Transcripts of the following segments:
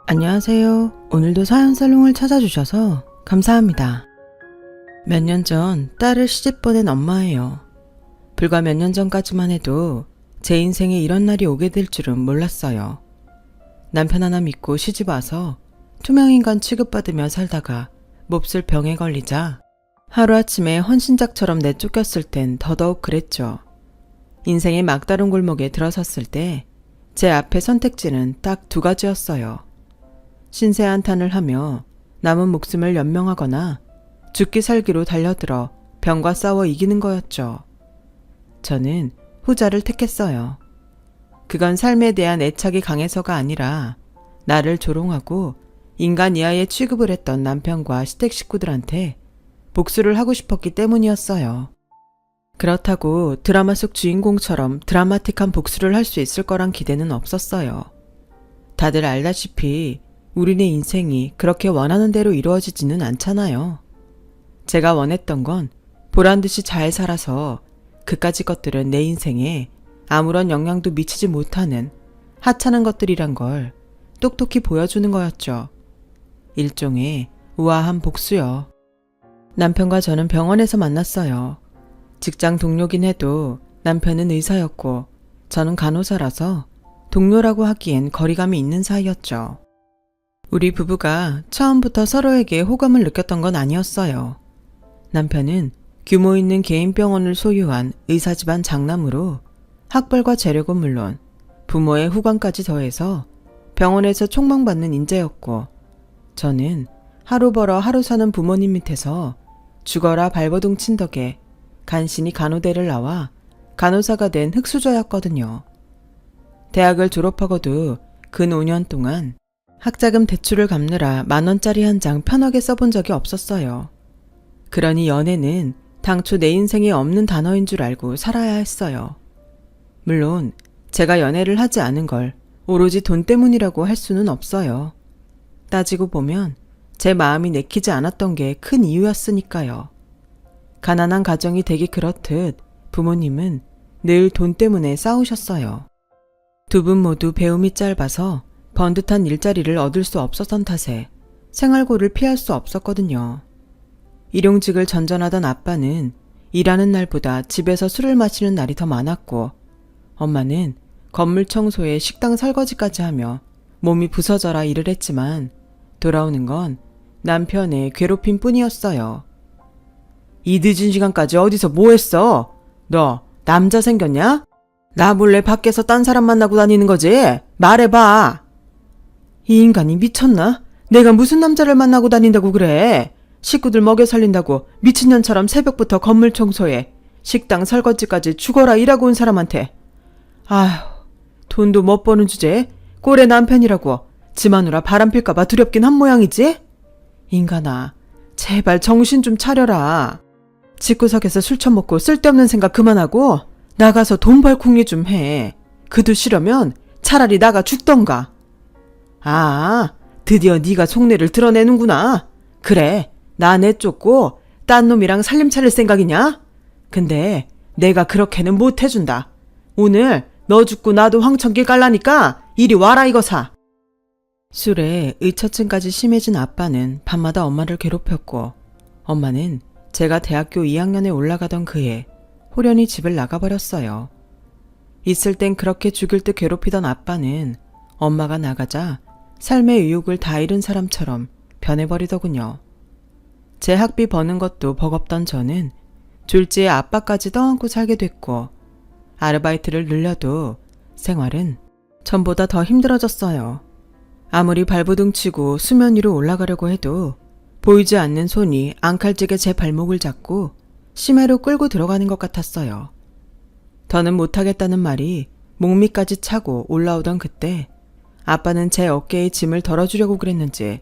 안녕하세요. 오늘도 사연살롱을 찾아주셔서 감사합니다. 몇 년 전 딸을 시집 보낸 엄마예요. 불과 몇 년 전까지만 해도 제 인생에 이런 날이 오게 될 줄은 몰랐어요. 남편 하나 믿고 시집 와서 투명인간 취급받으며 살다가 몹쓸 병에 걸리자 하루아침에 헌신작처럼 내쫓겼을 땐 더더욱 그랬죠. 인생의 막다른 골목에 들어섰을 때 제 앞에 선택지는 딱 두 가지였어요. 신세 한탄을 하며 남은 목숨을 연명하거나 죽기 살기로 달려들어 병과 싸워 이기는 거였죠. 저는 후자를 택했어요. 그건 삶에 대한 애착이 강해서가 아니라 나를 조롱하고 인간 이하에 취급을 했던 남편과 시댁 식구들한테 복수를 하고 싶었기 때문이었어요. 그렇다고 드라마 속 주인공처럼 드라마틱한 복수를 할 수 있을 거란 기대는 없었어요. 다들 알다시피 우리네 인생이 그렇게 원하는 대로 이루어지지는 않잖아요. 제가 원했던 건 보란듯이 잘 살아서 그까짓 것들은 내 인생에 아무런 영향도 미치지 못하는 하찮은 것들이란 걸 똑똑히 보여주는 거였죠. 일종의 우아한 복수요. 남편과 저는 병원에서 만났어요. 직장 동료긴 해도 남편은 의사였고 저는 간호사라서 동료라고 하기엔 거리감이 있는 사이였죠. 우리 부부가 처음부터 서로에게 호감을 느꼈던 건 아니었어요. 남편은 규모 있는 개인 병원을 소유한 의사 집안 장남으로 학벌과 재력은 물론 부모의 후광까지 더해서 병원에서 촉망받는 인재였고, 저는 하루 벌어 하루 사는 부모님 밑에서 죽어라 발버둥 친 덕에 간신히 간호대를 나와 간호사가 된 흙수저였거든요. 대학을 졸업하고도 근 5년 동안 학자금 대출을 갚느라 10,000원짜리 한 장 편하게 써본 적이 없었어요. 그러니 연애는 당초 내 인생에 없는 단어인 줄 알고 살아야 했어요. 물론 제가 연애를 하지 않은 걸 오로지 돈 때문이라고 할 수는 없어요. 따지고 보면 제 마음이 내키지 않았던 게 큰 이유였으니까요. 가난한 가정이 되기 그렇듯 부모님은 늘 돈 때문에 싸우셨어요. 두 분 모두 배움이 짧아서 번듯한 일자리를 얻을 수 없었던 탓에 생활고를 피할 수 없었거든요. 일용직을 전전하던 아빠는 일하는 날보다 집에서 술을 마시는 날이 더 많았고, 엄마는 건물 청소에 식당 설거지까지 하며 몸이 부서져라 일을 했지만 돌아오는 건 남편의 괴롭힘 뿐이었어요. 이 늦은 시간까지 어디서 뭐 했어? 너 남자 생겼냐? 나 몰래 밖에서 딴 사람 만나고 다니는 거지? 말해봐. 이 인간이 미쳤나? 내가 무슨 남자를 만나고 다닌다고 그래? 식구들 먹여 살린다고 미친년처럼 새벽부터 건물 청소에 식당 설거지까지 죽어라 일하고 온 사람한테. 아휴, 돈도 못 버는 주제에 꼴의 남편이라고 지 마누라 바람필까봐 두렵긴 한 모양이지? 인간아, 제발 정신 좀 차려라. 집구석에서 술 처먹고 쓸데없는 생각 그만하고 나가서 돈 벌 궁리 좀 해. 그도 싫으면 차라리 나가 죽던가. 아, 드디어 네가 속내를 드러내는구나. 그래, 나 내쫓고 딴 놈이랑 살림 차릴 생각이냐? 근데 내가 그렇게는 못 해준다. 오늘 너 죽고 나도 황천길 갈라니까 이리 와라 이거사. 술에 의처증까지 심해진 아빠는 밤마다 엄마를 괴롭혔고, 엄마는 제가 대학교 2학년에 올라가던 그해 호련히 집을 나가버렸어요. 있을 땐 그렇게 죽일 듯 괴롭히던 아빠는 엄마가 나가자 삶의 의욕을 다 잃은 사람처럼 변해버리더군요. 제 학비 버는 것도 버겁던 저는 졸지에 아빠까지 떠안고 살게 됐고, 아르바이트를 늘려도 생활은 전보다 더 힘들어졌어요. 아무리 발버둥 치고 수면 위로 올라가려고 해도 보이지 않는 손이 앙칼지게 제 발목을 잡고 심해로 끌고 들어가는 것 같았어요. 더는 못하겠다는 말이 목밑까지 차고 올라오던 그때 아빠는 제 어깨에 짐을 덜어주려고 그랬는지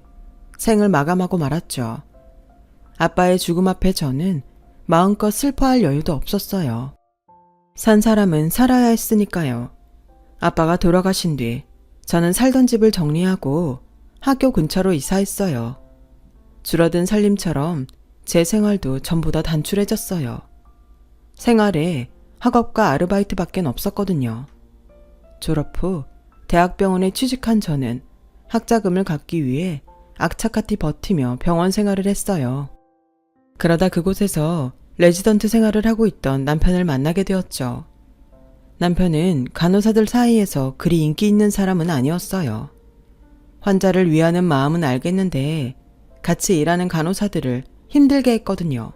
생을 마감하고 말았죠. 아빠의 죽음 앞에 저는 마음껏 슬퍼할 여유도 없었어요. 산 사람은 살아야 했으니까요. 아빠가 돌아가신 뒤 저는 살던 집을 정리하고 학교 근처로 이사했어요. 줄어든 살림처럼 제 생활도 전보다 단출해졌어요. 생활에 학업과 아르바이트밖엔 없었거든요. 졸업 후 대학병원에 취직한 저는 학자금을 갚기 위해 악착같이 버티며 병원 생활을 했어요. 그러다 그곳에서 레지던트 생활을 하고 있던 남편을 만나게 되었죠. 남편은 간호사들 사이에서 그리 인기 있는 사람은 아니었어요. 환자를 위하는 마음은 알겠는데 같이 일하는 간호사들을 힘들게 했거든요.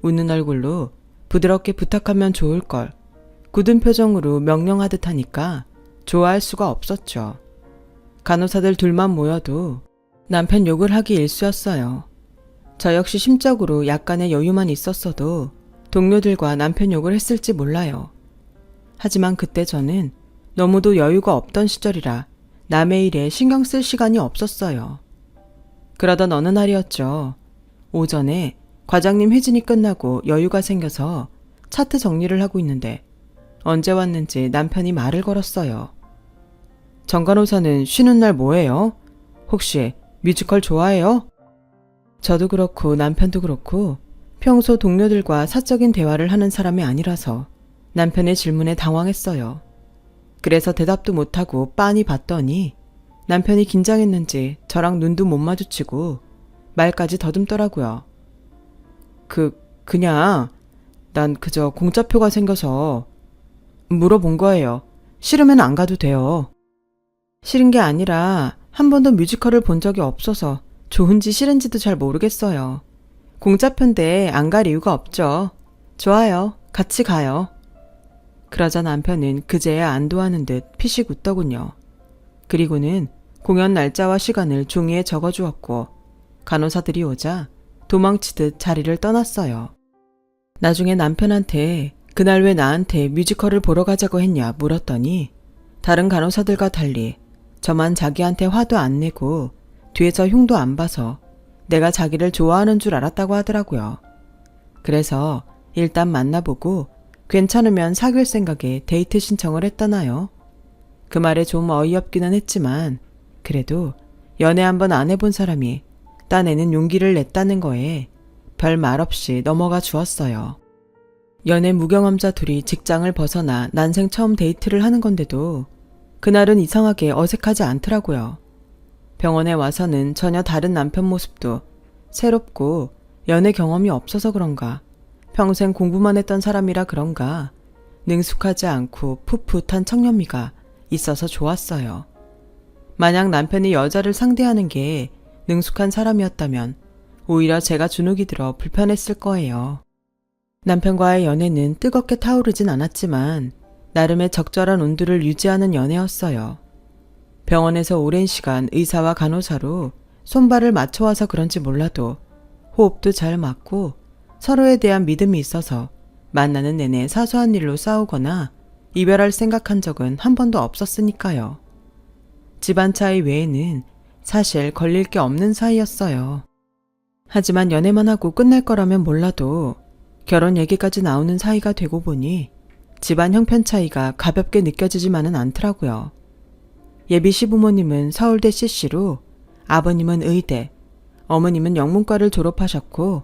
웃는 얼굴로 부드럽게 부탁하면 좋을 걸 굳은 표정으로 명령하듯 하니까 좋아할 수가 없었죠. 간호사들 둘만 모여도 남편 욕을 하기 일쑤였어요. 저 역시 심적으로 약간의 여유만 있었어도 동료들과 남편 욕을 했을지 몰라요. 하지만 그때 저는 너무도 여유가 없던 시절이라 남의 일에 신경 쓸 시간이 없었어요. 그러던 어느 날이었죠. 오전에 과장님 회진이 끝나고 여유가 생겨서 차트 정리를 하고 있는데 언제 왔는지 남편이 말을 걸었어요. 정 간호사는 쉬는 날 뭐해요? 혹시 뮤지컬 좋아해요? 저도 그렇고 남편도 그렇고 평소 동료들과 사적인 대화를 하는 사람이 아니라서 남편의 질문에 당황했어요. 그래서 대답도 못하고 빤히 봤더니 남편이 긴장했는지 저랑 눈도 못 마주치고 말까지 더듬더라고요. 그냥 난 그저 공짜표가 생겨서 물어본 거예요. 싫으면 안 가도 돼요. 싫은 게 아니라 한 번도 뮤지컬을 본 적이 없어서 좋은지 싫은지도 잘 모르겠어요. 공짜표인데 안 갈 이유가 없죠. 좋아요. 같이 가요. 그러자 남편은 그제야 안도하는 듯 피식 웃더군요. 그리고는 공연 날짜와 시간을 종이에 적어주었고 간호사들이 오자 도망치듯 자리를 떠났어요. 나중에 남편한테 그날 왜 나한테 뮤지컬을 보러 가자고 했냐 물었더니 다른 간호사들과 달리 저만 자기한테 화도 안 내고 뒤에서 흉도 안 봐서 내가 자기를 좋아하는 줄 알았다고 하더라고요. 그래서 일단 만나보고 괜찮으면 사귈 생각에 데이트 신청을 했다나요. 그 말에 좀 어이없기는 했지만 그래도 연애 한번 안 해본 사람이 딴에는 용기를 냈다는 거에 별 말 없이 넘어가 주었어요. 연애 무경험자 둘이 직장을 벗어나 난생 처음 데이트를 하는 건데도 그날은 이상하게 어색하지 않더라고요. 병원에 와서는 전혀 다른 남편 모습도 새롭고 연애 경험이 없어서 그런가 평생 공부만 했던 사람이라 그런가 능숙하지 않고 풋풋한 청년미가 있어서 좋았어요. 만약 남편이 여자를 상대하는 게 능숙한 사람이었다면 오히려 제가 주눅이 들어 불편했을 거예요. 남편과의 연애는 뜨겁게 타오르진 않았지만 나름의 적절한 온도를 유지하는 연애였어요. 병원에서 오랜 시간 의사와 간호사로 손발을 맞춰와서 그런지 몰라도 호흡도 잘 맞고 서로에 대한 믿음이 있어서 만나는 내내 사소한 일로 싸우거나 이별할 생각한 적은 한 번도 없었으니까요. 집안 차이 외에는 사실 걸릴 게 없는 사이였어요. 하지만 연애만 하고 끝날 거라면 몰라도 결혼 얘기까지 나오는 사이가 되고 보니 집안 형편 차이가 가볍게 느껴지지만은 않더라고요. 예비 시부모님은 서울대 CC로, 아버님은 의대, 어머님은 영문과를 졸업하셨고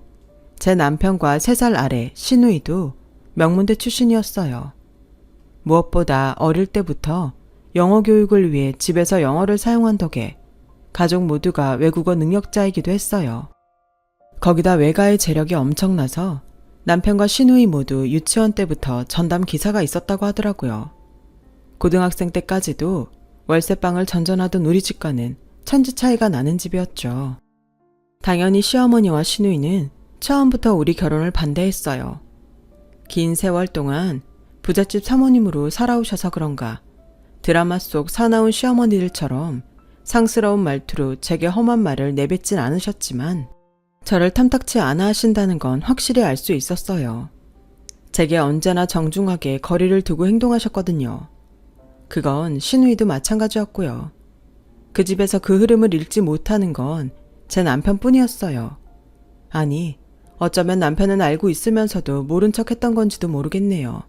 제 남편과 3살 아래 시누이도 명문대 출신이었어요. 무엇보다 어릴 때부터 영어 교육을 위해 집에서 영어를 사용한 덕에 가족 모두가 외국어 능력자이기도 했어요. 거기다 외가의 재력이 엄청나서 남편과 시누이 모두 유치원 때부터 전담 기사가 있었다고 하더라고요. 고등학생 때까지도 월세방을 전전하던 우리 집과는 천지 차이가 나는 집이었죠. 당연히 시어머니와 시누이는 처음부터 우리 결혼을 반대했어요. 긴 세월 동안 부잣집 사모님으로 살아오셔서 그런가 드라마 속 사나운 시어머니들처럼 상스러운 말투로 제게 험한 말을 내뱉진 않으셨지만 저를 탐탁치 않아 하신다는 건 확실히 알 수 있었어요. 제게 언제나 정중하게 거리를 두고 행동하셨거든요. 그건 시누이도 마찬가지였고요. 그 집에서 그 흐름을 읽지 못하는 건 제 남편뿐이었어요. 아니, 어쩌면 남편은 알고 있으면서도 모른 척 했던 건지도 모르겠네요.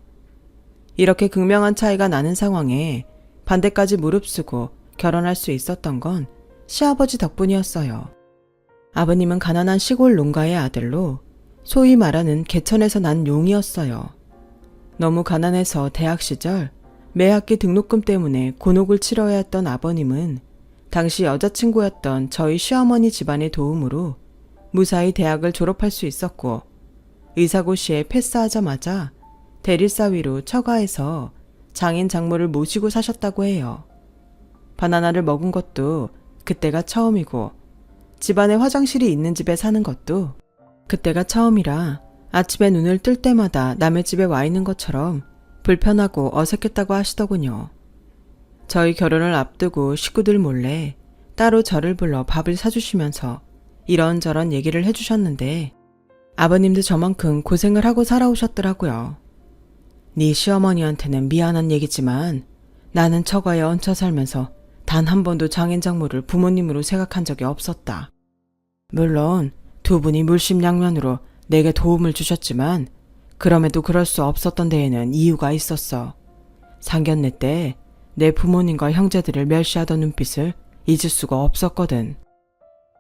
이렇게 극명한 차이가 나는 상황에 반대까지 무릅쓰고 결혼할 수 있었던 건 시아버지 덕분이었어요. 아버님은 가난한 시골 농가의 아들로 소위 말하는 개천에서 난 용이었어요. 너무 가난해서 대학 시절 매 학기 등록금 때문에 곤혹을 치러야 했던 아버님은 당시 여자친구였던 저희 시어머니 집안의 도움으로 무사히 대학을 졸업할 수 있었고 의사고시에 패스하자마자 대릴사위로 처가해서 장인 장모를 모시고 사셨다고 해요. 바나나를 먹은 것도 그때가 처음이고 집안에 화장실이 있는 집에 사는 것도 그때가 처음이라 아침에 눈을 뜰 때마다 남의 집에 와 있는 것처럼 불편하고 어색했다고 하시더군요. 저희 결혼을 앞두고 식구들 몰래 따로 저를 불러 밥을 사주시면서 이런저런 얘기를 해주셨는데 아버님도 저만큼 고생을 하고 살아오셨더라고요. 네 시어머니한테는 미안한 얘기지만 나는 처가에 얹혀 살면서 단 한 번도 장인장모를 부모님으로 생각한 적이 없었다. 물론 두 분이 물심양면으로 내게 도움을 주셨지만 그럼에도 그럴 수 없었던 데에는 이유가 있었어. 상견례 때 내 부모님과 형제들을 멸시하던 눈빛을 잊을 수가 없었거든.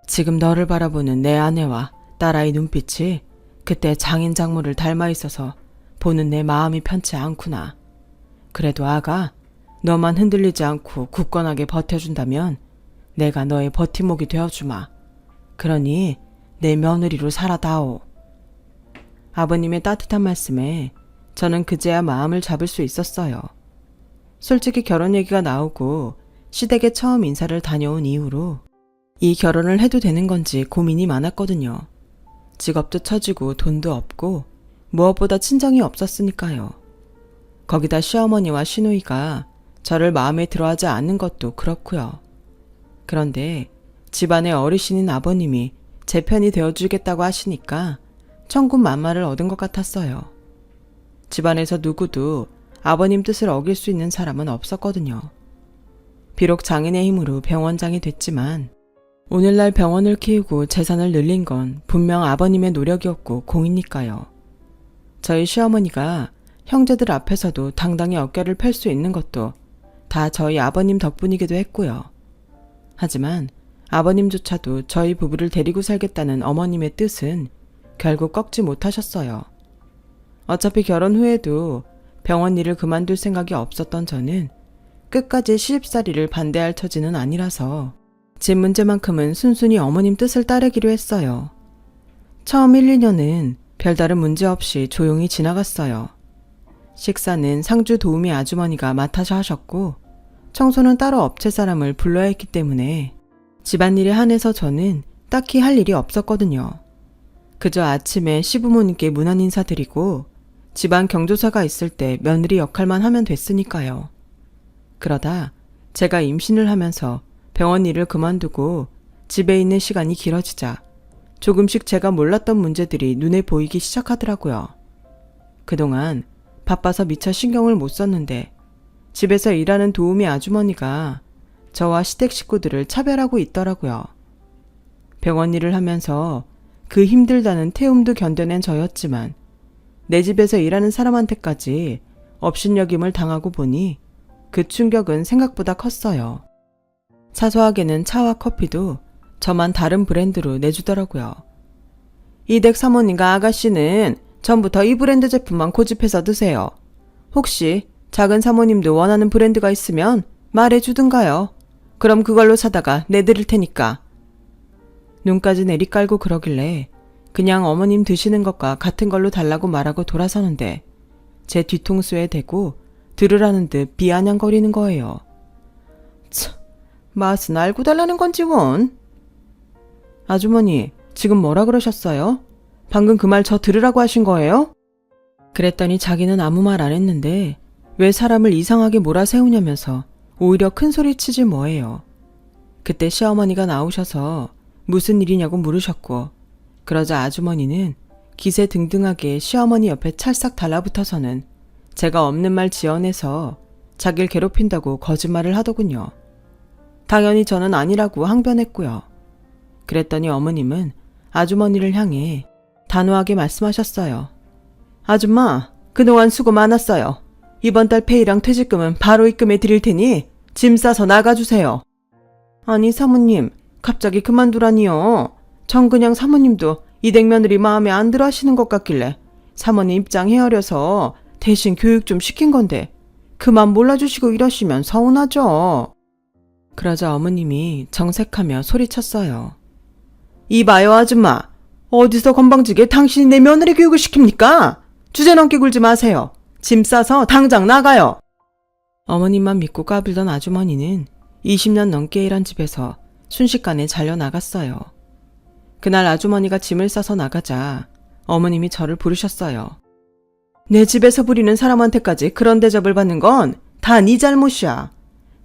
지금 너를 바라보는 내 아내와 딸아이 눈빛이 그때 장인장모를 닮아 있어서 보는 내 마음이 편치 않구나. 그래도 아가, 너만 흔들리지 않고 굳건하게 버텨준다면 내가 너의 버팀목이 되어주마. 그러니 내 며느리로 살아다오. 아버님의 따뜻한 말씀에 저는 그제야 마음을 잡을 수 있었어요. 솔직히 결혼 얘기가 나오고 시댁에 처음 인사를 다녀온 이후로 이 결혼을 해도 되는 건지 고민이 많았거든요. 직업도 처지고 돈도 없고 무엇보다 친정이 없었으니까요. 거기다 시어머니와 시누이가 저를 마음에 들어하지 않는 것도 그렇고요. 그런데 집안의 어르신인 아버님이 제 편이 되어주겠다고 하시니까 천군만마를 얻은 것 같았어요. 집안에서 누구도 아버님 뜻을 어길 수 있는 사람은 없었거든요. 비록 장인의 힘으로 병원장이 됐지만 오늘날 병원을 키우고 재산을 늘린 건 분명 아버님의 노력이었고 공이니까요. 저희 시어머니가 형제들 앞에서도 당당히 어깨를 펼 수 있는 것도 다 저희 아버님 덕분이기도 했고요. 하지만 아버님조차도 저희 부부를 데리고 살겠다는 어머님의 뜻은 결국 꺾지 못하셨어요. 어차피 결혼 후에도 병원 일을 그만둘 생각이 없었던 저는 끝까지 시집살이를 반대할 처지는 아니라서 집 문제만큼은 순순히 어머님 뜻을 따르기로 했어요. 처음 1, 2년은 별다른 문제 없이 조용히 지나갔어요. 식사는 상주 도우미 아주머니가 맡아서 하셨고 청소는 따로 업체 사람을 불러야 했기 때문에 집안일에 한해서 저는 딱히 할 일이 없었거든요. 그저 아침에 시부모님께 문안 인사드리고 집안 경조사가 있을 때 며느리 역할만 하면 됐으니까요. 그러다 제가 임신을 하면서 병원 일을 그만두고 집에 있는 시간이 길어지자 조금씩 제가 몰랐던 문제들이 눈에 보이기 시작하더라고요. 그동안 바빠서 미처 신경을 못 썼는데 집에서 일하는 도우미 아주머니가 저와 시댁 식구들을 차별하고 있더라고요. 병원 일을 하면서 그 힘들다는 태움도 견뎌낸 저였지만 내 집에서 일하는 사람한테까지 업신여김을 당하고 보니 그 충격은 생각보다 컸어요. 사소하게는 차와 커피도 저만 다른 브랜드로 내주더라고요. 이 댁 사모님과 아가씨는 전부터 이 브랜드 제품만 고집해서 드세요. 혹시 작은 사모님도 원하는 브랜드가 있으면 말해주든가요. 그럼 그걸로 사다가 내드릴 테니까. 눈까지 내리깔고 그러길래 그냥 어머님 드시는 것과 같은 걸로 달라고 말하고 돌아서는데 제 뒤통수에 대고 들으라는 듯 비아냥거리는 거예요. 참, 맛은 알고 달라는 건지 원. 아주머니, 지금 뭐라 그러셨어요? 방금 그 말 저 들으라고 하신 거예요? 그랬더니 자기는 아무 말 안 했는데 왜 사람을 이상하게 몰아세우냐면서 오히려 큰 소리 치지 뭐예요. 그때 시어머니가 나오셔서 무슨 일이냐고 물으셨고 그러자 아주머니는 기세등등하게 시어머니 옆에 찰싹 달라붙어서는 제가 없는 말 지어내서 자기를 괴롭힌다고 거짓말을 하더군요. 당연히 저는 아니라고 항변했고요. 그랬더니 어머님은 아주머니를 향해 단호하게 말씀하셨어요. 아줌마, 그동안 수고 많았어요. 이번 달 페이랑 퇴직금은 바로 입금해 드릴 테니 짐 싸서 나가주세요. 아니 사모님, 갑자기 그만두라니요. 전 그냥 사모님도 이 댁 며느리 마음에 안 들어 하시는 것 같길래 사모님 입장 헤아려서 대신 교육 좀 시킨 건데 그만 몰라주시고 이러시면 서운하죠. 그러자 어머님이 정색하며 소리쳤어요. 이봐요 아줌마. 어디서 건방지게 당신이 내 며느리 교육을 시킵니까? 주제넘게 굴지 마세요. 짐 싸서 당장 나가요. 어머님만 믿고 까불던 아주머니는 20년 넘게 일한 집에서 순식간에 잘려나갔어요. 그날 아주머니가 짐을 싸서 나가자 어머님이 저를 부르셨어요. 내 집에서 부리는 사람한테까지 그런 대접을 받는 건 다 네 잘못이야.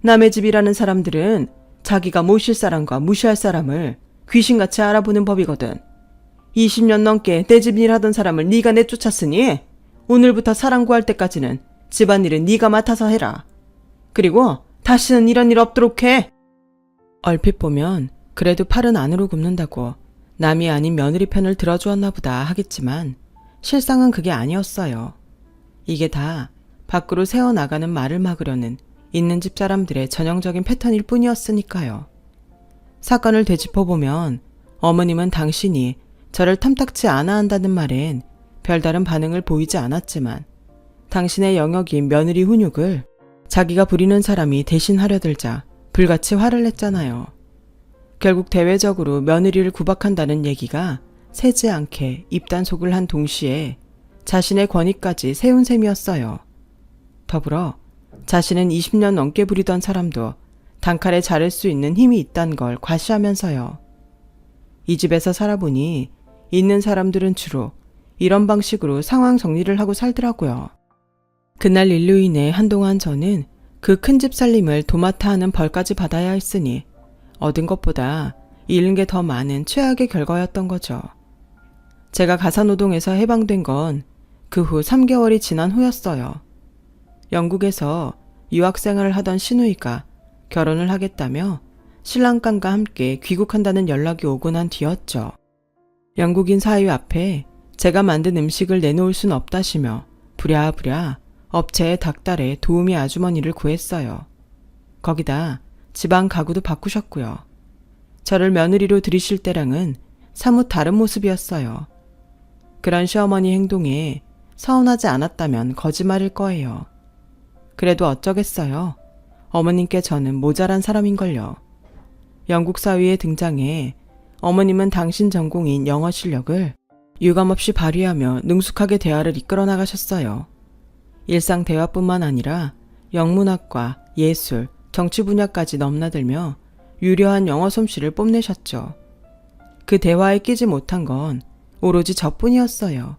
남의 집이라는 사람들은 자기가 모실 사람과 무시할 사람을 귀신같이 알아보는 법이거든. 20년 넘게 내 집 일하던 사람을 네가 내쫓았으니 오늘부터 사람 구할 때까지는 집안일은 네가 맡아서 해라. 그리고 다시는 이런 일 없도록 해. 얼핏 보면 그래도 팔은 안으로 굽는다고 남이 아닌 며느리 편을 들어주었나 보다 하겠지만 실상은 그게 아니었어요. 이게 다 밖으로 새어나가는 말을 막으려는 있는 집 사람들의 전형적인 패턴일 뿐이었으니까요. 사건을 되짚어보면 어머님은 당신이 저를 탐탁치 않아 한다는 말엔 별다른 반응을 보이지 않았지만 당신의 영역인 며느리 훈육을 자기가 부리는 사람이 대신 하려 들자 불같이 화를 냈잖아요. 결국 대외적으로 며느리를 구박한다는 얘기가 새지 않게 입단속을 한 동시에 자신의 권위까지 세운 셈이었어요. 더불어 자신은 20년 넘게 부리던 사람도 단칼에 자를 수 있는 힘이 있단 걸 과시하면서요. 이 집에서 살아보니 있는 사람들은 주로 이런 방식으로 상황 정리를 하고 살더라고요. 그날 일로 인해 한동안 저는 그 큰 집 살림을 도맡아 하는 벌까지 받아야 했으니 얻은 것보다 잃은 게 더 많은 최악의 결과였던 거죠. 제가 가사노동에서 해방된 건 그 후 3개월이 지난 후였어요. 영국에서 유학생활을 하던 시누이가 결혼을 하겠다며 신랑감과 함께 귀국한다는 연락이 오고 난 뒤였죠. 영국인 사위 앞에 제가 만든 음식을 내놓을 순 없다시며 부랴부랴 업체에 닥달해 도우미 아주머니를 구했어요. 거기다 집안 가구도 바꾸셨고요. 저를 며느리로 들이실 때랑은 사뭇 다른 모습이었어요. 그런 시어머니 행동에 서운하지 않았다면 거짓말일 거예요. 그래도 어쩌겠어요. 어머님께 저는 모자란 사람인걸요. 영국 사위에 등장해 어머님은 당신 전공인 영어 실력을 유감없이 발휘하며 능숙하게 대화를 이끌어 나가셨어요. 일상 대화뿐만 아니라 영문학과 예술, 정치 분야까지 넘나들며 유려한 영어 솜씨를 뽐내셨죠. 그 대화에 끼지 못한 건 오로지 저뿐이었어요.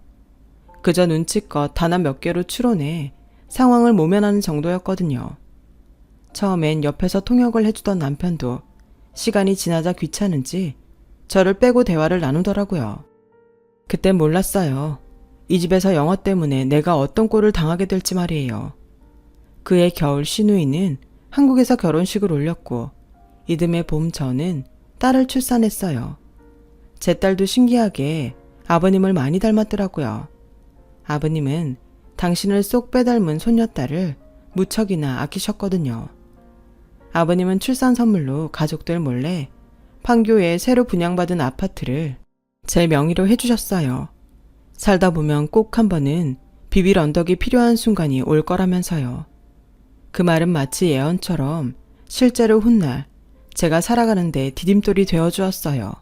그저 눈치껏 단어 몇 개로 추론해 상황을 모면하는 정도였거든요. 처음엔 옆에서 통역을 해주던 남편도 시간이 지나자 귀찮은지 저를 빼고 대화를 나누더라고요. 그땐 몰랐어요. 이 집에서 영어 때문에 내가 어떤 꼴을 당하게 될지 말이에요. 그해 겨울 시누이는 한국에서 결혼식을 올렸고 이듬해 봄 저는 딸을 출산했어요. 제 딸도 신기하게 아버님을 많이 닮았더라고요. 아버님은 당신을 쏙 빼닮은 손녀딸을 무척이나 아끼셨거든요. 아버님은 출산 선물로 가족들 몰래 판교에 새로 분양받은 아파트를 제 명의로 해주셨어요. 살다 보면 꼭 한 번은 비빌 언덕이 필요한 순간이 올 거라면서요. 그 말은 마치 예언처럼 실제로 훗날 제가 살아가는데 디딤돌이 되어주었어요.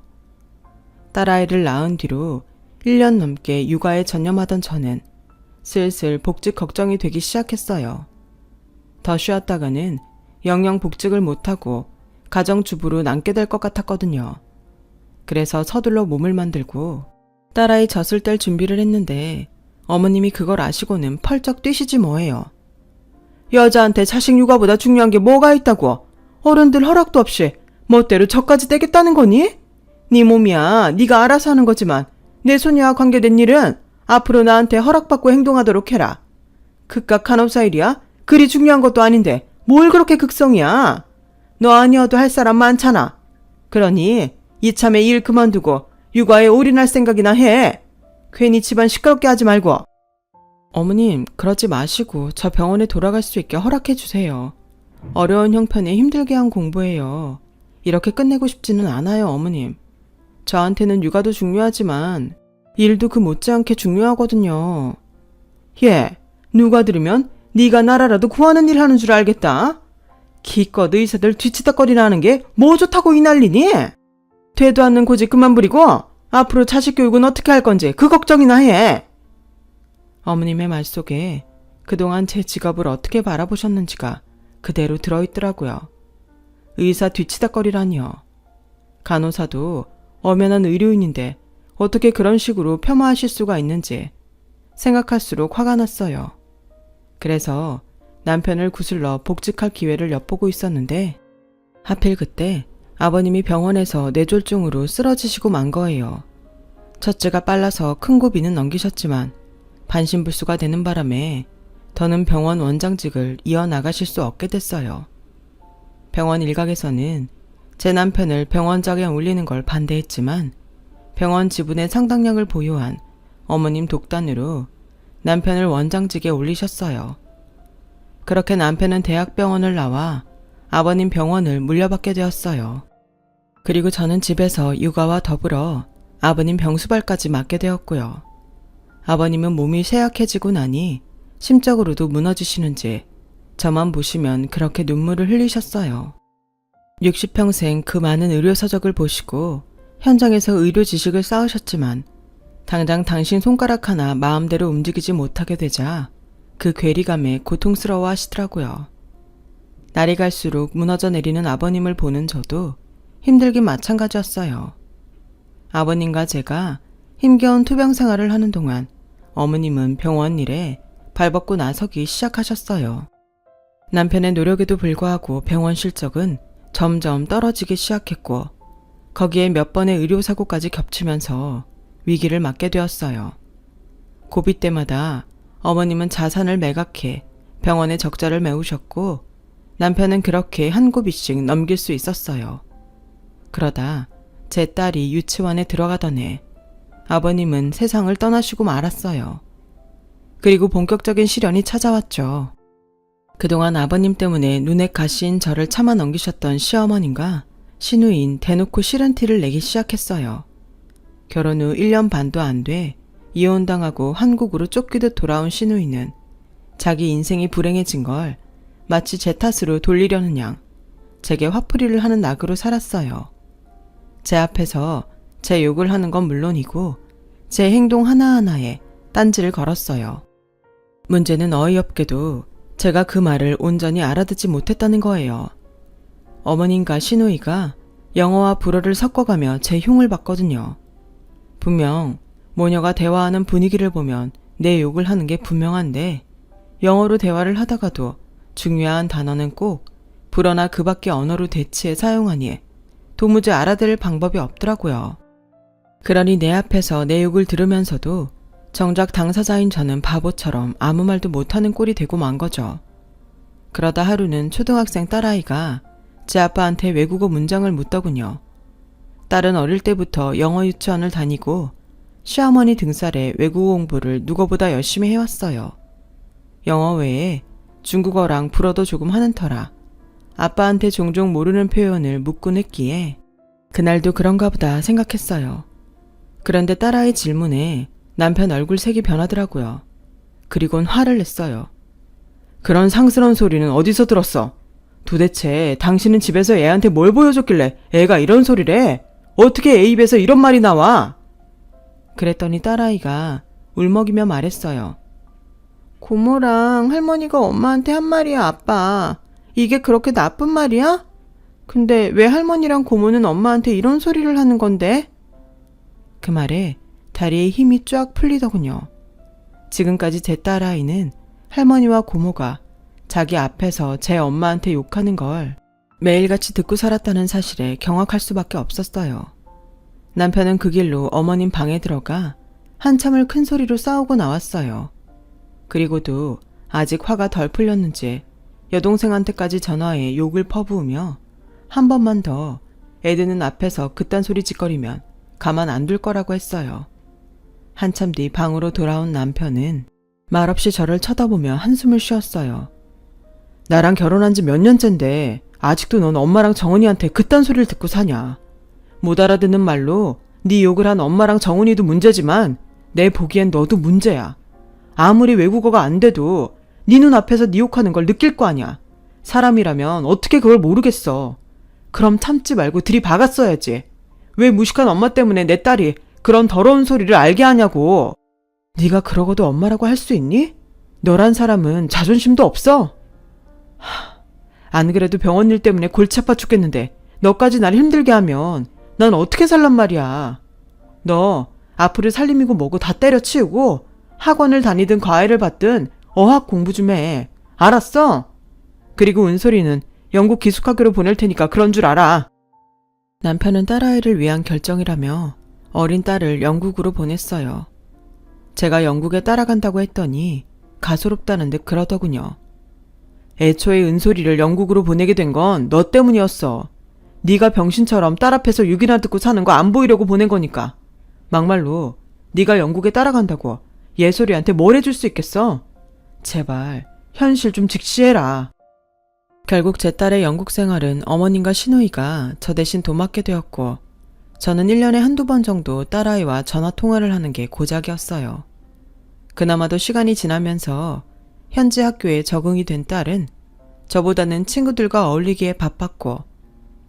딸아이를 낳은 뒤로 1년 넘게 육아에 전념하던 저는 슬슬 복직 걱정이 되기 시작했어요. 더 쉬었다가는 영영 복직을 못하고 가정주부로 남게 될 것 같았거든요. 그래서 서둘러 몸을 만들고 딸아이 젖을 뗄 준비를 했는데 어머님이 그걸 아시고는 펄쩍 뛰시지 뭐예요. 여자한테 자식 육아보다 중요한 게 뭐가 있다고 어른들 허락도 없이 멋대로 젖까지 떼겠다는 거니? 네 몸이야 네가 알아서 하는 거지만 내 손녀와 관계된 일은 앞으로 나한테 허락받고 행동하도록 해라. 그깟 간호사 일이야? 그리 중요한 것도 아닌데 뭘 그렇게 극성이야? 너 아니어도 할 사람 많잖아. 그러니 이참에 일 그만두고 육아에 올인할 생각이나 해. 괜히 집안 시끄럽게 하지 말고. 어머님, 그러지 마시고 저 병원에 돌아갈 수 있게 허락해 주세요. 어려운 형편에 힘들게 한 공부예요. 이렇게 끝내고 싶지는 않아요, 어머님. 저한테는 육아도 중요하지만 일도 그 못지않게 중요하거든요. 예, 누가 들으면 네가 나라라도 구하는 일 하는 줄 알겠다. 기껏 의사들 뒤치다거리나 하는 게 뭐 좋다고 이 난리니? 되도 않는 고집 그만 부리고 앞으로 자식 교육은 어떻게 할 건지 그 걱정이나 해. 어머님의 말 속에 그동안 제 직업을 어떻게 바라보셨는지가 그대로 들어있더라고요. 의사 뒤치다거리라니요. 간호사도 엄연한 의료인인데 어떻게 그런 식으로 폄하하실 수가 있는지 생각할수록 화가 났어요. 그래서 남편을 구슬러 복직할 기회를 엿보고 있었는데 하필 그때 아버님이 병원에서 뇌졸중으로 쓰러지시고 만 거예요. 첫째가 빨라서 큰 고비는 넘기셨지만 반신불수가 되는 바람에 더는 병원 원장직을 이어나가실 수 없게 됐어요. 병원 일각에서는 제 남편을 병원장에 올리는 걸 반대했지만 병원 지분의 상당량을 보유한 어머님 독단으로 남편을 원장직에 올리셨어요. 그렇게 남편은 대학병원을 나와 아버님 병원을 물려받게 되었어요. 그리고 저는 집에서 육아와 더불어 아버님 병수발까지 맡게 되었고요. 아버님은 몸이 쇠약해지고 나니 심적으로도 무너지시는지 저만 보시면 그렇게 눈물을 흘리셨어요. 60평생 그 많은 의료서적을 보시고 현장에서 의료 지식을 쌓으셨지만 당장 당신 손가락 하나 마음대로 움직이지 못하게 되자 그 괴리감에 고통스러워 하시더라고요. 날이 갈수록 무너져 내리는 아버님을 보는 저도 힘들긴 마찬가지였어요. 아버님과 제가 힘겨운 투병 생활을 하는 동안 어머님은 병원 일에 발벗고 나서기 시작하셨어요. 남편의 노력에도 불구하고 병원 실적은 점점 떨어지기 시작했고 거기에 몇 번의 의료사고까지 겹치면서 위기를 맞게 되었어요. 고비 때마다 어머님은 자산을 매각해 병원에 적자를 메우셨고 남편은 그렇게 한 고비씩 넘길 수 있었어요. 그러다 제 딸이 유치원에 들어가던 해 아버님은 세상을 떠나시고 말았어요. 그리고 본격적인 시련이 찾아왔죠. 그동안 아버님 때문에 눈에 가시인 저를 참아 넘기셨던 시어머님과 시누이인 대놓고 싫은 티를 내기 시작했어요. 결혼 후 1년 반도 안 돼 이혼당하고 한국으로 쫓기듯 돌아온 시누이는 자기 인생이 불행해진 걸 마치 제 탓으로 돌리려는 양 제게 화풀이를 하는 낙으로 살았어요. 제 앞에서 제 욕을 하는 건 물론이고 제 행동 하나하나에 딴지를 걸었어요. 문제는 어이없게도 제가 그 말을 온전히 알아듣지 못했다는 거예요. 어머님과 시누이가 영어와 불어를 섞어가며 제 흉을 봤거든요. 분명 모녀가 대화하는 분위기를 보면 내 욕을 하는 게 분명한데 영어로 대화를 하다가도 중요한 단어는 꼭 불어나 그 밖의 언어로 대치해 사용하니 도무지 알아들을 방법이 없더라고요. 그러니 내 앞에서 내 욕을 들으면서도 정작 당사자인 저는 바보처럼 아무 말도 못하는 꼴이 되고 만 거죠. 그러다 하루는 초등학생 딸아이가 제 아빠한테 외국어 문장을 묻더군요. 딸은 어릴 때부터 영어 유치원을 다니고 시어머니 등살에 외국어 공부를 누구보다 열심히 해왔어요. 영어 외에 중국어랑 불어도 조금 하는 터라 아빠한테 종종 모르는 표현을 묻곤 했기에 그날도 그런가 보다 생각했어요. 그런데 딸아이 질문에 남편 얼굴색이 변하더라고요. 그리곤 화를 냈어요. 그런 상스러운 소리는 어디서 들었어? 도대체 당신은 집에서 애한테 뭘 보여줬길래 애가 이런 소리를 해? 어떻게 애 입에서 이런 말이 나와? 그랬더니 딸아이가 울먹이며 말했어요. 고모랑 할머니가 엄마한테 한 말이야, 아빠. 이게 그렇게 나쁜 말이야? 근데 왜 할머니랑 고모는 엄마한테 이런 소리를 하는 건데? 그 말에 다리에 힘이 쫙 풀리더군요. 지금까지 제 딸아이는 할머니와 고모가 자기 앞에서 제 엄마한테 욕하는 걸 매일같이 듣고 살았다는 사실에 경악할 수밖에 없었어요. 남편은 그 길로 어머님 방에 들어가 한참을 큰 소리로 싸우고 나왔어요. 그리고도 아직 화가 덜 풀렸는지 여동생한테까지 전화해 욕을 퍼부으며 한 번만 더 애드는 앞에서 그딴 소리 짓거리면 가만 안 둘 거라고 했어요. 한참 뒤 방으로 돌아온 남편은 말없이 저를 쳐다보며 한숨을 쉬었어요. 나랑 결혼한 지 몇 년째인데 아직도 넌 엄마랑 정은이한테 그딴 소리를 듣고 사냐. 못 알아듣는 말로 네 욕을 한 엄마랑 정은이도 문제지만 내 보기엔 너도 문제야. 아무리 외국어가 안 돼도 네 눈 앞에서 네 욕하는 걸 느낄 거 아냐. 사람이라면 어떻게 그걸 모르겠어. 그럼 참지 말고 들이박았어야지. 왜 무식한 엄마 때문에 내 딸이 그런 더러운 소리를 알게 하냐고. 네가 그러고도 엄마라고 할 수 있니? 너란 사람은 자존심도 없어? 안 그래도 병원 일 때문에 골치 아파 죽겠는데 너까지 날 힘들게 하면 난 어떻게 살란 말이야. 너 앞으로 살림이고 뭐고 다 때려치우고 학원을 다니든 과외를 받든 어학 공부 좀 해. 알았어? 그리고 은솔이는 영국 기숙학교로 보낼 테니까 그런 줄 알아. 남편은 딸아이를 위한 결정이라며 어린 딸을 영국으로 보냈어요. 제가 영국에 따라간다고 했더니 가소롭다는 듯 그러더군요. 애초에 은솔이를 영국으로 보내게 된 건 너 때문이었어. 네가 병신처럼 딸 앞에서 욕이나 듣고 사는 거 안 보이려고 보낸 거니까. 막말로 네가 영국에 따라간다고 예솔이한테 뭘 해줄 수 있겠어? 제발 현실 좀 직시해라. 결국 제 딸의 영국 생활은 어머님과 시누이가 저 대신 도맡게 되었고 저는 1년에 한두 번 정도 딸아이와 전화 통화를 하는 게 고작이었어요. 그나마도 시간이 지나면서 현지 학교에 적응이 된 딸은 저보다는 친구들과 어울리기에 바빴고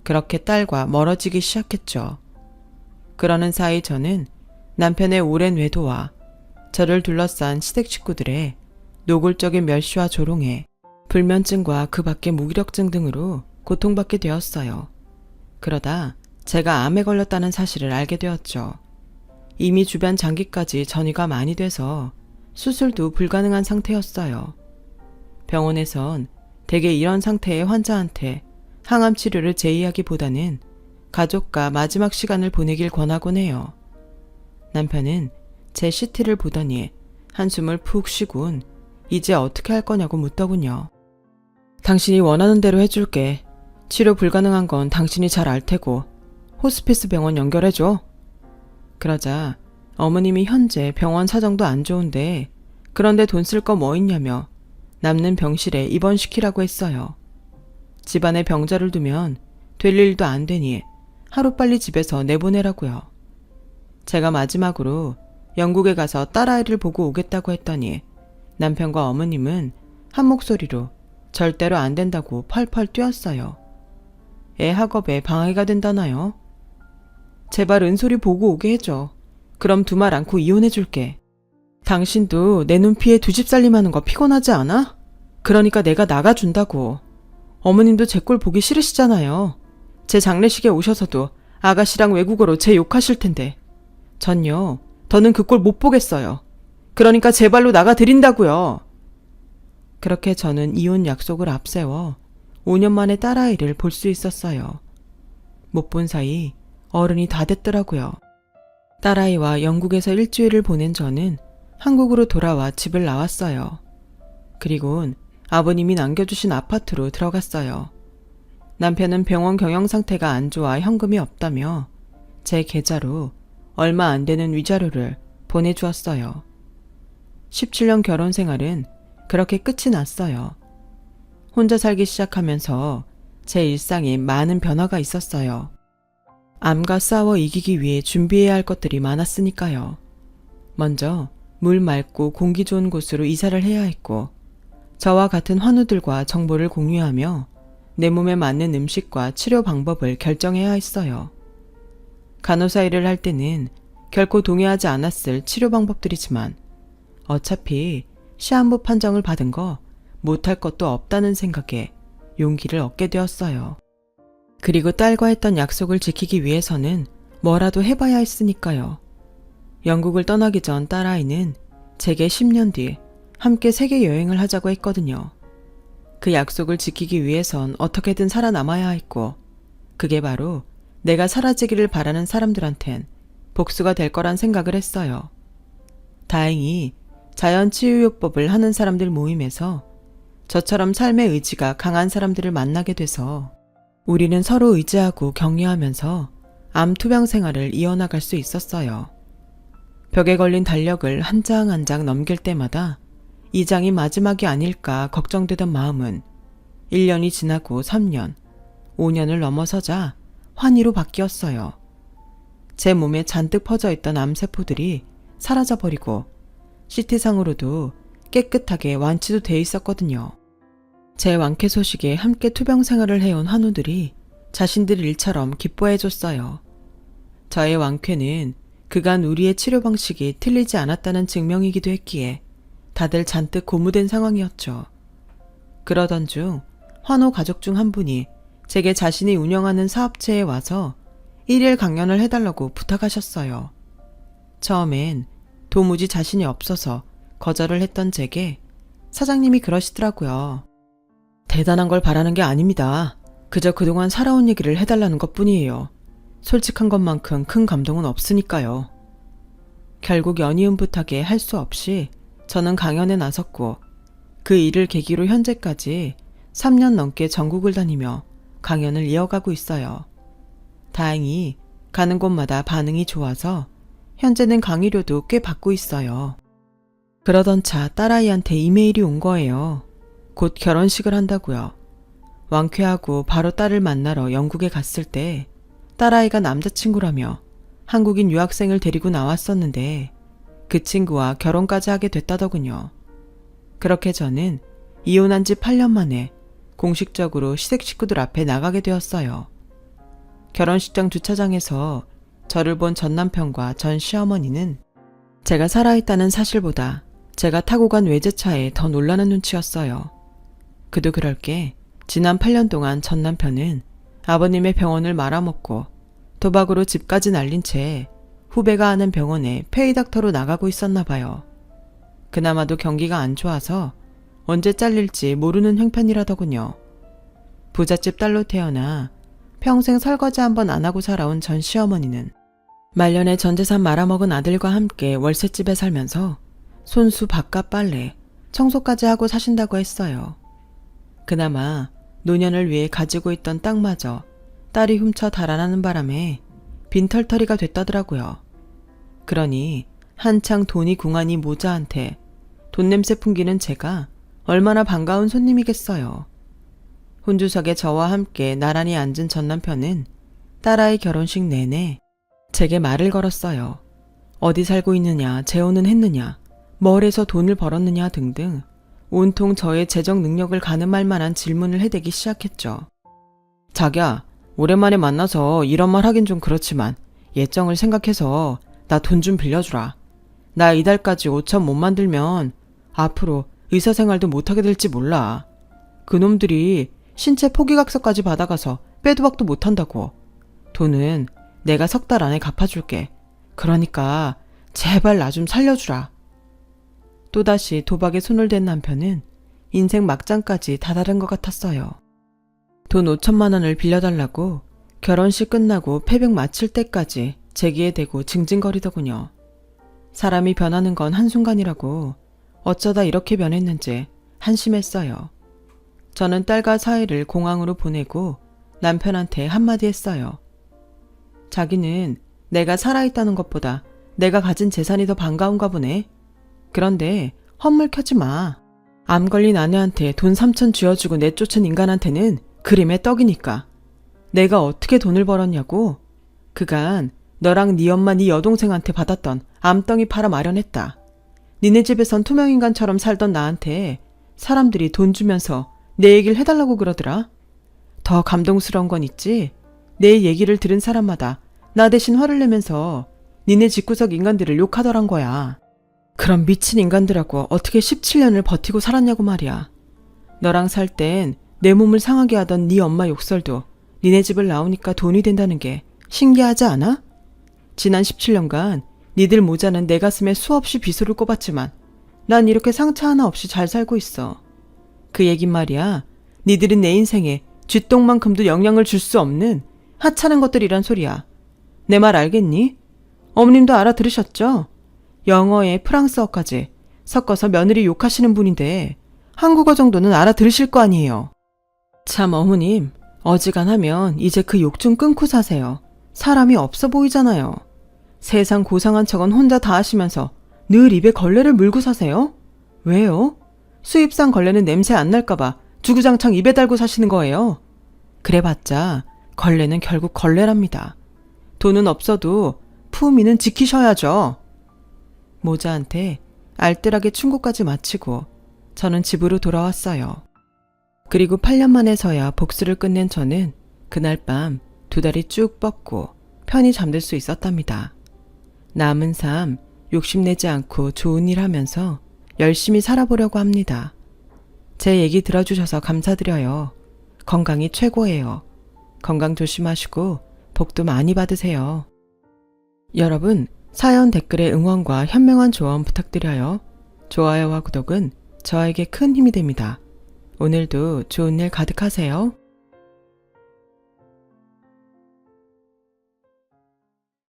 그렇게 딸과 멀어지기 시작했죠. 그러는 사이 저는 남편의 오랜 외도와 저를 둘러싼 시댁 식구들의 노골적인 멸시와 조롱에 불면증과 그 밖의 무기력증 등으로 고통받게 되었어요. 그러다 제가 암에 걸렸다는 사실을 알게 되었죠. 이미 주변 장기까지 전이가 많이 돼서 수술도 불가능한 상태였어요. 병원에선 대개 이런 상태의 환자한테 항암 치료를 제의하기보다는 가족과 마지막 시간을 보내길 권하곤 해요. 남편은 제 CT를 보더니 한숨을 푹 쉬곤 이제 어떻게 할 거냐고 묻더군요. 당신이 원하는 대로 해줄게. 치료 불가능한 건 당신이 잘 알 테고 호스피스 병원 연결해줘. 그러자 어머님이 현재 병원 사정도 안 좋은데 그런데 돈 쓸 거 뭐 있냐며 남는 병실에 입원시키라고 했어요. 집안에 병자를 두면 될 일도 안 되니 하루빨리 집에서 내보내라고요. 제가 마지막으로 영국에 가서 딸아이를 보고 오겠다고 했더니 남편과 어머님은 한 목소리로 절대로 안 된다고 펄펄 뛰었어요. 애 학업에 방해가 된다나요? 제발 은솔이 보고 오게 해줘. 그럼 두말 않고 이혼해줄게. 당신도 내 눈피해 두 집 살림하는 거 피곤하지 않아? 그러니까 내가 나가준다고. 어머님도 제 꼴 보기 싫으시잖아요. 제 장례식에 오셔서도 아가씨랑 외국어로 제 욕하실 텐데. 전요, 더는 그 꼴 못 보겠어요. 그러니까 제발로 나가드린다고요. 그렇게 저는 이혼 약속을 앞세워 5년 만에 딸아이를 볼 수 있었어요. 못 본 사이 어른이 다 됐더라고요. 딸아이와 영국에서 일주일을 보낸 저는 한국으로 돌아와 집을 나왔어요. 그리곤 아버님이 남겨주신 아파트로 들어갔어요. 남편은 병원 경영 상태가 안 좋아 현금이 없다며 제 계좌로 얼마 안 되는 위자료를 보내주었어요. 17년 결혼 생활은 그렇게 끝이 났어요. 혼자 살기 시작하면서 제 일상에 많은 변화가 있었어요. 암과 싸워 이기기 위해 준비해야 할 것들이 많았으니까요. 먼저 물 맑고 공기 좋은 곳으로 이사를 해야 했고 저와 같은 환우들과 정보를 공유하며 내 몸에 맞는 음식과 치료 방법을 결정해야 했어요. 간호사 일을 할 때는 결코 동의하지 않았을 치료 방법들이지만 어차피 시한부 판정을 받은 거 못할 것도 없다는 생각에 용기를 얻게 되었어요. 그리고 딸과 했던 약속을 지키기 위해서는 뭐라도 해봐야 했으니까요. 영국을 떠나기 전 딸아이는 제게 10년 뒤 함께 세계 여행을 하자고 했거든요. 그 약속을 지키기 위해선 어떻게든 살아남아야 했고 그게 바로 내가 사라지기를 바라는 사람들한텐 복수가 될 거란 생각을 했어요. 다행히 자연치유요법을 하는 사람들 모임에서 저처럼 삶의 의지가 강한 사람들을 만나게 돼서 우리는 서로 의지하고 격려하면서 암 투병 생활을 이어나갈 수 있었어요. 벽에 걸린 달력을 한 장 한 장 넘길 때마다 이 장이 마지막이 아닐까 걱정되던 마음은 1년이 지나고 3년, 5년을 넘어서자 환희로 바뀌었어요. 제 몸에 잔뜩 퍼져 있던 암세포들이 사라져버리고 CT상으로도 깨끗하게 완치도 돼 있었거든요. 제 완쾌 소식에 함께 투병 생활을 해온 환우들이 자신들 일처럼 기뻐해줬어요. 저의 완쾌는 그간 우리의 치료 방식이 틀리지 않았다는 증명이기도 했기에 다들 잔뜩 고무된 상황이었죠. 그러던 중 환우 가족 중 한 분이 제게 자신이 운영하는 사업체에 와서 1일 강연을 해달라고 부탁하셨어요. 처음엔 도무지 자신이 없어서 거절을 했던 제게 사장님이 그러시더라고요. 대단한 걸 바라는 게 아닙니다. 그저 그동안 살아온 얘기를 해달라는 것뿐이에요. 솔직한 것만큼 큰 감동은 없으니까요. 결국 연이은 부탁에 할 수 없이 저는 강연에 나섰고 그 일을 계기로 현재까지 3년 넘게 전국을 다니며 강연을 이어가고 있어요. 다행히 가는 곳마다 반응이 좋아서 현재는 강의료도 꽤 받고 있어요. 그러던 차 딸아이한테 이메일이 온 거예요. 곧 결혼식을 한다고요. 완쾌하고 바로 딸을 만나러 영국에 갔을 때 딸아이가 남자친구라며 한국인 유학생을 데리고 나왔었는데 그 친구와 결혼까지 하게 됐다더군요. 그렇게 저는 이혼한 지 8년 만에 공식적으로 시댁 식구들 앞에 나가게 되었어요. 결혼식장 주차장에서 저를 본 전 남편과 전 시어머니는 제가 살아있다는 사실보다 제가 타고 간 외제차에 더 놀라는 눈치였어요. 그도 그럴 게 지난 8년 동안 전 남편은 아버님의 병원을 말아먹고 도박으로 집까지 날린 채 후배가 하는 병원에 페이닥터로 나가고 있었나 봐요. 그나마도 경기가 안 좋아서 언제 잘릴지 모르는 형편이라더군요. 부잣집 딸로 태어나 평생 설거지 한번 안 하고 살아온 전 시어머니는 말년에 전 재산 말아먹은 아들과 함께 월세집에 살면서 손수 바깥 빨래, 청소까지 하고 사신다고 했어요. 그나마 노년을 위해 가지고 있던 땅마저 딸이 훔쳐 달아나는 바람에 빈털터리가 됐다더라고요. 그러니 한창 돈이 궁하니 모자한테 돈 냄새 풍기는 제가 얼마나 반가운 손님이겠어요. 혼주석에 저와 함께 나란히 앉은 전 남편은 딸아이 결혼식 내내 제게 말을 걸었어요. 어디 살고 있느냐, 재혼은 했느냐, 뭘 해서 돈을 벌었느냐 등등 온통 저의 재정 능력을 가늠할 만한 질문을 해대기 시작했죠. 자기야, 오랜만에 만나서 이런 말 하긴 좀 그렇지만 예정을 생각해서 나 돈 좀 빌려주라. 나 이달까지 5천 못 만들면 앞으로 의사생활도 못하게 될지 몰라. 그놈들이 신체 포기각서까지 받아가서 빼도 박도 못한다고. 돈은 내가 3달 안에 갚아줄게. 그러니까 제발 나 좀 살려주라. 또다시 도박에 손을 댄 남편은 인생 막장까지 다다른 것 같았어요. 돈 5천만 원을 빌려달라고 결혼식 끝나고 패백 마칠 때까지 제기에 대고 징징거리더군요. 사람이 변하는 건 한순간이라고 어쩌다 이렇게 변했는지 한심했어요. 저는 딸과 사이를 공항으로 보내고 남편한테 한마디 했어요. 자기는 내가 살아있다는 것보다 내가 가진 재산이 더 반가운가 보네. 그런데 헛물 켜지 마. 암 걸린 아내한테 돈 3천 쥐어주고 내쫓은 인간한테는 그림의 떡이니까. 내가 어떻게 돈을 벌었냐고. 그간 너랑 네 엄마 네 여동생한테 받았던 암덩이 팔아 마련했다. 니네 집에선 투명인간처럼 살던 나한테 사람들이 돈 주면서 내 얘기를 해달라고 그러더라. 더 감동스러운 건 있지. 내 얘기를 들은 사람마다 나 대신 화를 내면서 니네 집구석 인간들을 욕하더란 거야. 그런 미친 인간들하고 어떻게 17년을 버티고 살았냐고 말이야. 너랑 살 땐 내 몸을 상하게 하던 네 엄마 욕설도 니네 집을 나오니까 돈이 된다는 게 신기하지 않아? 지난 17년간 니들 모자는 내 가슴에 수없이 비수를 꼽았지만 난 이렇게 상처 하나 없이 잘 살고 있어. 그 얘긴 말이야. 니들은 내 인생에 쥐똥만큼도 영향을 줄 수 없는 하찮은 것들이란 소리야. 내 말 알겠니? 어머님도 알아들으셨죠? 영어에 프랑스어까지 섞어서 며느리 욕하시는 분인데 한국어 정도는 알아들으실 거 아니에요. 참 어머님, 어지간하면 이제 그 욕 좀 끊고 사세요. 사람이 없어 보이잖아요. 세상 고상한 척은 혼자 다 하시면서 늘 입에 걸레를 물고 사세요? 왜요? 수입산 걸레는 냄새 안 날까봐 주구장창 입에 달고 사시는 거예요. 그래봤자 걸레는 결국 걸레랍니다. 돈은 없어도 품위는 지키셔야죠. 모자한테 알뜰하게 충고까지 마치고 저는 집으로 돌아왔어요. 그리고 8년 만에서야 복수를 끝낸 저는 그날 밤 2다리 쭉 뻗고 편히 잠들 수 있었답니다. 남은 삶 욕심내지 않고 좋은 일 하면서 열심히 살아보려고 합니다. 제 얘기 들어주셔서 감사드려요. 건강이 최고예요. 건강 조심하시고 복도 많이 받으세요. 여러분, 사연 댓글에 응원과 현명한 조언 부탁드려요. 좋아요와 구독은 저에게 큰 힘이 됩니다. 오늘도 좋은 일 가득하세요.